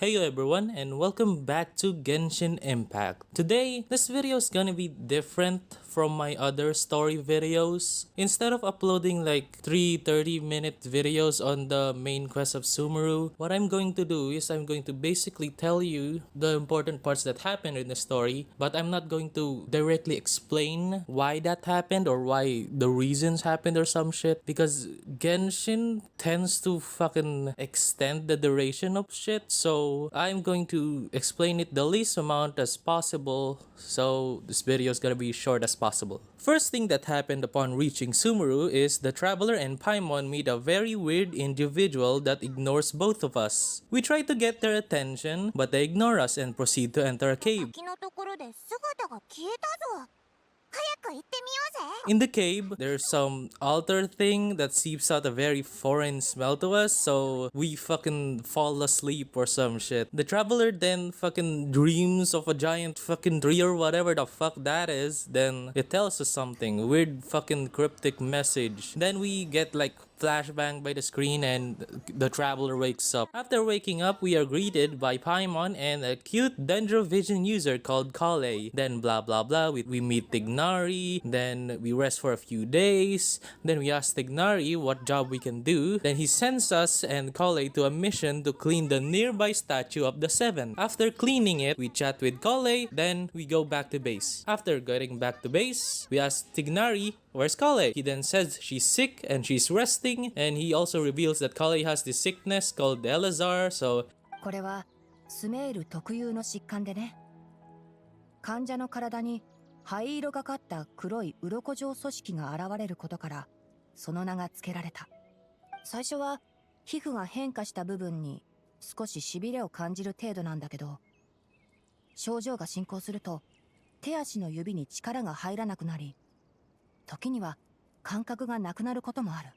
Hey everyone, and welcome back to Genshin Impact. Today, this video is gonna be different from my other story videos. Instead of uploading like 3 30-minute videos on the main quest of Sumeru, what I'm going to do is I'm going to basically tell you the important parts that happened in the story, but I'm not going to directly explain why that happened or why the reasons happened or some shit, because Genshin tends to fucking extend the duration of shit, so I'm going to explain it the least amount as possible, so this video is gonna be short as possible. First thing that happened upon reaching Sumeru is the Traveler and Paimon meet a very weird individual that ignores both of us. We try to get their attention, but they ignore us and proceed to enter a cave. In the cave, there's some altar thing that seeps out a very foreign smell to us, so we fucking fall asleep or some shit. The Traveler then fucking dreams of a giant fucking tree or whatever the fuck that is, then it tells us something, weird fucking cryptic message. Then we get like flashbang by the screen and the Traveler wakes up. After waking up, we are greeted by Paimon and a cute Dendrovision user called Kale. Then blah blah blah, we meet Tignari, then we rest for a few days, then we ask Tignari what job we can do, then he sends us and Kale to a mission to clean the nearby statue of the Seven. After cleaning it, we chat with Kale, then we go back to base. After getting back to base, we ask Tignari, where's Kale? He then says she's sick and she's resting, and he also reveals that Kale has this sickness called Elazar, so これはスメール特有の疾患でね。患者の体に灰色がかった黒い鱗状組織が現れることからその名が付けられた。最初は皮膚が変化した部分に少ししびれを感じる程度なんだけど、症状が進行すると手足の指に力が入らなくなり、時には感覚がなくなることもある。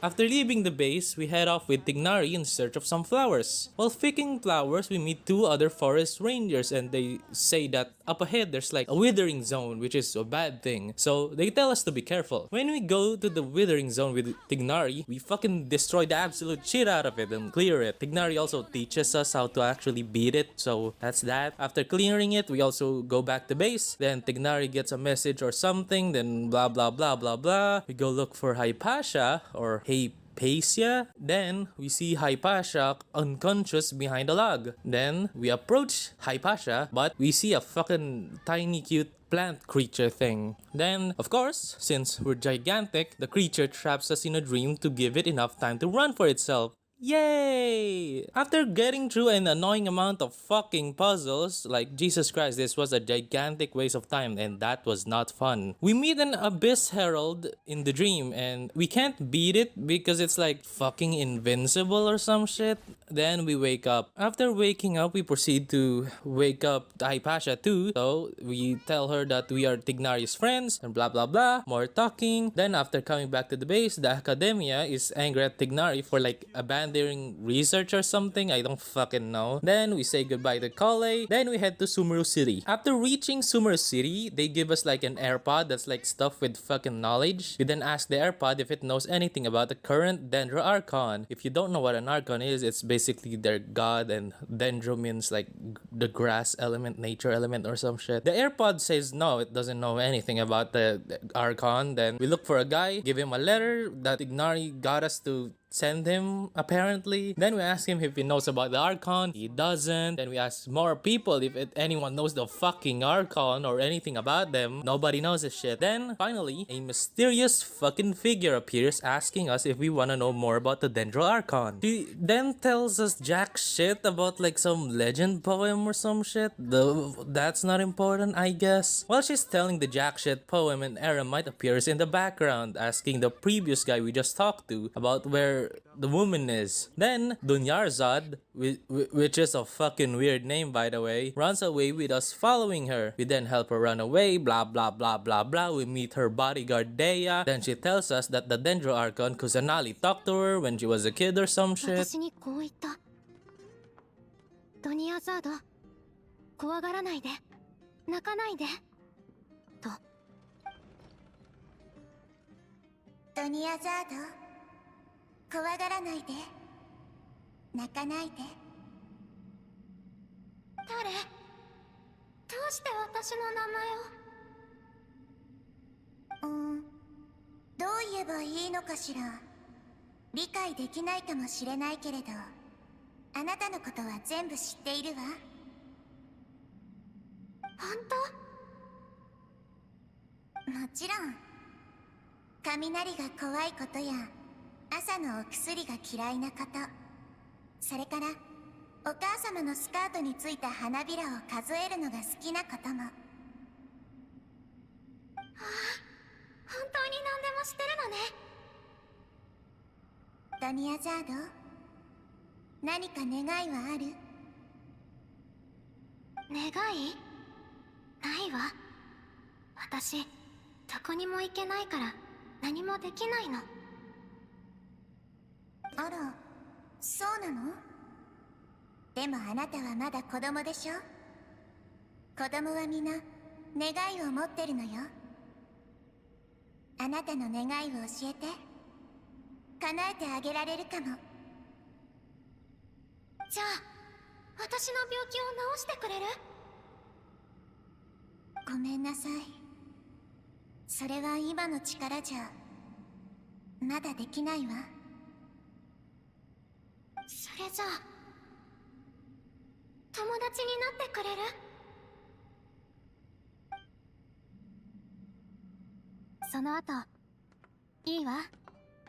After leaving the base, we head off with Tignari in search of some flowers. While picking flowers, we meet two other forest rangers and they say that up ahead there's like a withering zone, which is a bad thing. So they tell us to be careful. When we go to the withering zone with Tignari, we fucking destroy the absolute shit out of it and clear it. Tignari also teaches us how to actually beat it, so that's that. After clearing it, we also go back to base. Then Tignari gets a message or something, then blah blah blah blah blah. We go look for Hypatia or Hypatia. Then we see Hypatia unconscious behind a log. Then we approach Hypatia, but we see a fucking tiny cute plant creature thing. Then, of course, since we're gigantic, the creature traps us in a dream to give it enough time to run for itself. Yay! After getting through an annoying amount of fucking puzzles, like Jesus Christ, this was a gigantic waste of time and that was not fun. We meet an Abyss Herald in the dream and we can't beat it because it's like fucking invincible or some shit. Then we wake up. After waking up, we proceed to wake up Hypatia too. So we tell her that we are Tignari's friends and blah blah blah. More talking. Then after coming back to the base, the Academia is angry at Tignari for like abandoning research or something. I don't fucking know. Then we say goodbye to Kale. Then we head to Sumeru City. After reaching Sumeru City, they give us like an AirPod that's like stuffed with fucking knowledge. We then ask the AirPod if it knows anything about the current Dendro Archon. If you don't know what an Archon is, it's basically their god, and Dendro means like the grass element, nature element or some shit. The AirPod says no, it doesn't know anything about the Archon. Then we look for a guy, give him a letter that Ignari got us to send him apparently. Then we ask him if he knows about the Archon. He doesn't. Then we ask more people if anyone knows the fucking Archon or anything about them. Nobody knows this shit. Then finally a mysterious fucking figure appears asking us if we want to know more about the Dendro Archon. She then tells us jack shit about like some legend poem or some shit. That's not important, I guess. While she's telling the jack shit poem, an Eremite appears in the background asking the previous guy we just talked to about where the woman is. Then Dunyarzad, which is a fucking weird name by the way, runs away with us following her. We then help her run away, blah blah blah blah blah. We meet her bodyguard Dea. Then she tells us that the Dendro Archon Kusanali talked to her when she was a kid or some shit. 私にこう言った。ドニアザード、怖がらないで、泣かないで、と。ドニアザード、怖がらないで、泣かないで。誰？どうして私の名前を？どう言えばいいのかしら。理解できないかもしれないけれど、あなたのことは全部知っているわ。本もちろん。雷が怖いことや、朝のお薬が嫌いなこと、それからお母様のスカートについた花びらを数えるのが好きなことも。当に何でも知ってるのね。ドニアザード、何か願いはある？願い？ないわ。私、どこにも行けないから何もできないの。あら、そうなの？でもあなたはまだ子供でしょ？子供はみんな願いを持ってるのよ。あなたの願いを教えて。叶えてあげられるかも。じゃあ、私の病気を治してくれる？ごめんなさい。それは今の力じゃまだできないわ。それじゃあ、友達になってくれる？その後、いいわ。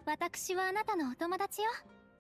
私はあなたのお友達よ。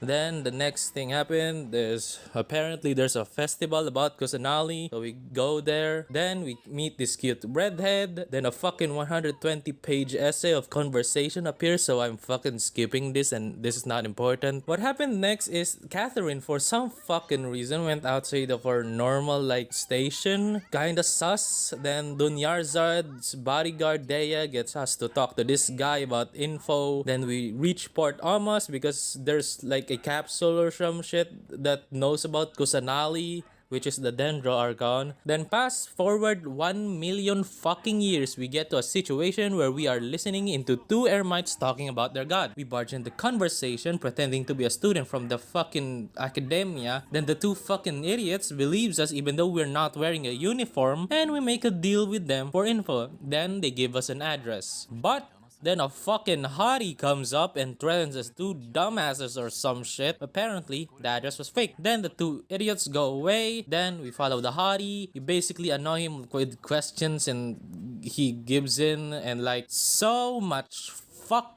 Then the next thing happened. There's a festival about Kusanali. So we go there. Then we meet this cute redhead. Then a fucking 120-page essay of conversation appears. So I'm fucking skipping this, and this is not important. What happened next is Catherine, for some fucking reason, went outside of her normal like station. Kinda sus. Then Dunyarzad's bodyguard Dea gets us to talk to this guy about info. Then we reach Port Amos because there's like a capsule or some shit that knows about Kusanali, which is the Dendro Archon. Then fast forward 1 million fucking years, we get to a situation where we are listening into two eremites talking about their god. We barge in the conversation pretending to be a student from the fucking academia. Then the two fucking idiots believes us even though we're not wearing a uniform, and we make a deal with them for info. Then they give us an address. But then a fucking hottie comes up and threatens us two dumbasses or some shit. Apparently, the address was fake. Then the two idiots go away. Then we follow the hottie. We basically annoy him with questions and he gives in, and like so much fucking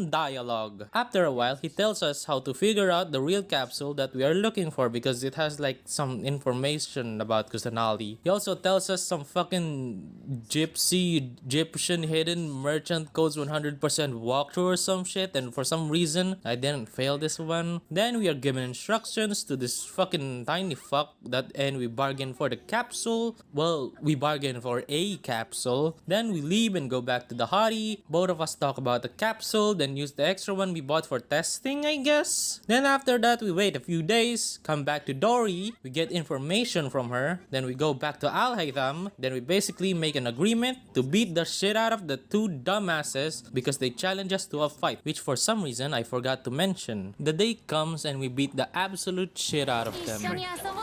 dialogue. After a while, he tells us how to figure out the real capsule that we are looking for because it has like some information about Kusanali. He also tells us some fucking Egyptian hidden merchant codes 100% walkthrough or some shit, and for some reason I didn't fail this one. Then we are given instructions to this fucking tiny fuck and we bargain for the capsule. Well, we bargain for a capsule. Then we leave and go back to the hottie. Both of us talk about the capsule, then use the extra one we bought for testing, I guess. Then after that, we wait a few days, come back to Dory, we get information from her, then we go back to Al Haytham, then we basically make an agreement to beat the shit out of the two dumbasses because they challenge us to a fight, which for some reason I forgot to mention. The day comes and we beat the absolute shit out of 一 them. 緒に遊ぼうよ。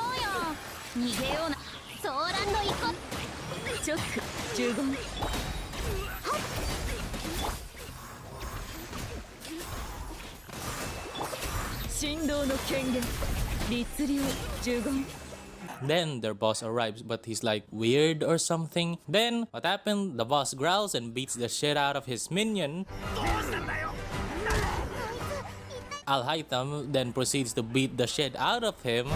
逃げような。ソーランド行こう。チョック、15。神道の権限。律流、15。Then their boss arrives, but he's like weird or something. Then what happened? The boss growls and beats the shit out of his minion. Al Haytham then proceeds to beat the shit out of him.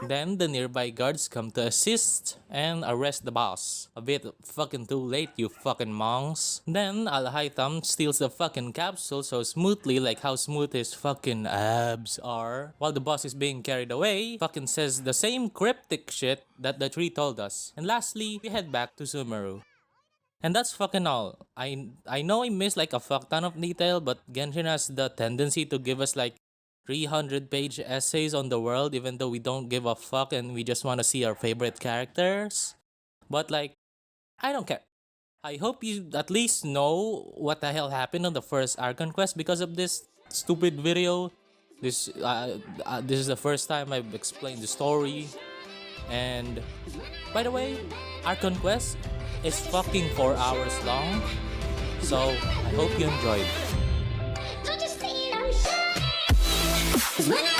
Then the nearby guards come to assist and arrest the boss. A bit fucking too late, you fucking monks. Then Al Haytham steals the fucking capsule so smoothly, like how smooth his fucking abs are. While the boss is being carried away, fucking says the same cryptic shit that the tree told us. And lastly, we head back to Sumeru. And that's fucking all. I know I missed like a fuck ton of detail, but Genshin has the tendency to give us like 300-page essays on the world even though we don't give a fuck and we just want to see our favorite characters. But like, I don't care. I hope you at least know what the hell happened on the first Archon Quest because of this stupid video. This is the first time I've explained the story. And by the way, Archon Quest is fucking 4 hours long. So I hope you enjoyed. Don't you see I'm shining? When I